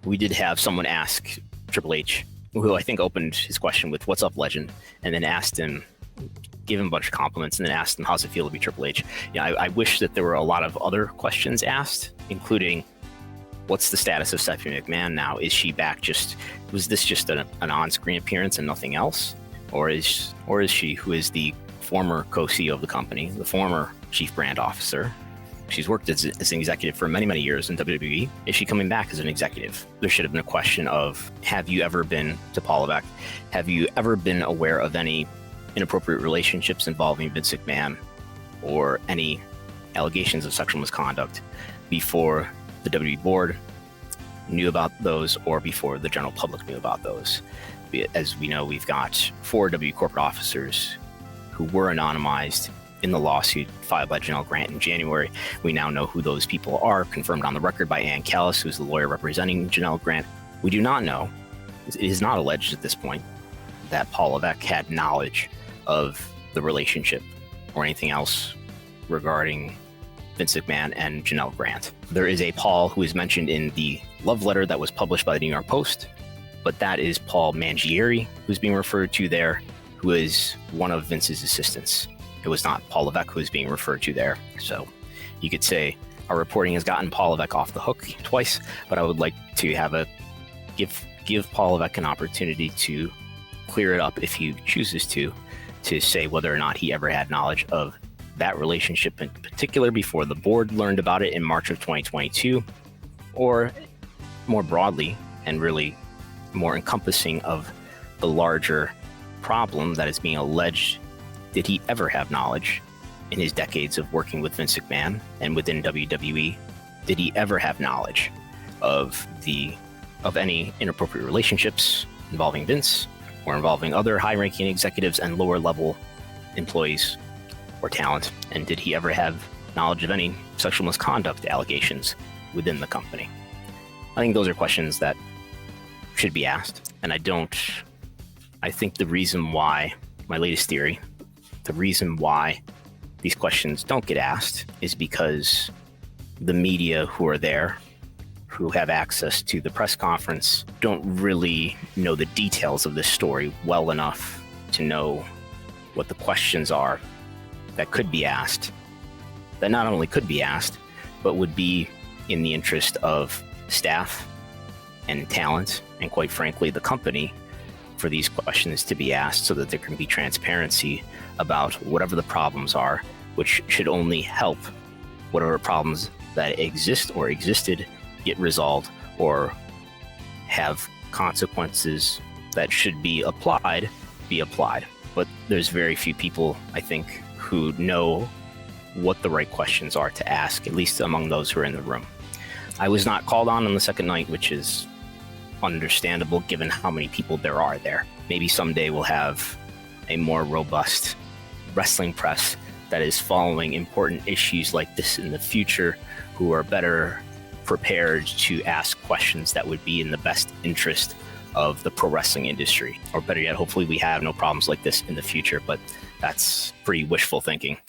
we did have someone ask Triple H, who I think opened his question with "What's up, legend?" and then asked him, gave him a bunch of compliments, and then asked him, "How's it feel to be Triple H?" I wish that there were a lot of other questions asked, including, what's the status of Stephanie McMahon now? Is she back? Was this just an on-screen appearance and nothing else? Or is she, who is the former co-CEO of the company, the former chief brand officer? She's worked as an executive for many, many years in WWE. Is she coming back as an executive? There should have been a question of, have you ever been, to Paul Levesque, have you ever been aware of any inappropriate relationships involving Vince McMahon or any allegations of sexual misconduct before the WWE board knew about those or before the general public knew about those? As we know, we've got 4 WWE corporate officers who were anonymized in the lawsuit filed by Janelle Grant in January. We now know who those people are, confirmed on the record by Ann Callis, who's the lawyer representing Janelle Grant. We do not know, it is not alleged at this point, that Paul Levesque had knowledge of the relationship or anything else regarding Vince McMahon and Janelle Grant. There is a Paul who is mentioned in the love letter that was published by the New York Post, but that is Paul Mangieri who's being referred to there, who is one of Vince's assistants. It was not Paul Levesque who is being referred to there. So you could say our reporting has gotten Paul Levesque off the hook twice, but I would like to give Paul Levesque an opportunity to clear it up if he chooses to say whether or not he ever had knowledge of that relationship in particular before the board learned about it in March of 2022, or more broadly and really more encompassing of the larger problem that is being alleged. Did he ever have knowledge in his decades of working with Vince McMahon and within WWE? Did he ever have knowledge of any inappropriate relationships involving Vince or involving other high-ranking executives and lower-level employees or talent? And did he ever have knowledge of any sexual misconduct allegations within the company? I think those are questions that should be asked. And I think the reason why, my latest theory, the reason why these questions don't get asked is because the media who are there, who have access to the press conference, don't really know the details of this story well enough to know what the questions are that could be asked, that not only could be asked, but would be in the interest of staff and talent, and quite frankly, the company, for these questions to be asked so that there can be transparency about whatever the problems are, which should only help whatever problems that exist or existed get resolved or have consequences that should be applied. But there's very few people, I think, who know what the right questions are to ask, at least among those who are in the room. I was not called on the second night, which is understandable given how many people there are there. Maybe someday we'll have a more robust wrestling press that is following important issues like this in the future, who are better prepared to ask questions that would be in the best interest of the pro wrestling industry. Or better yet, hopefully we have no problems like this in the future, but that's pretty wishful thinking.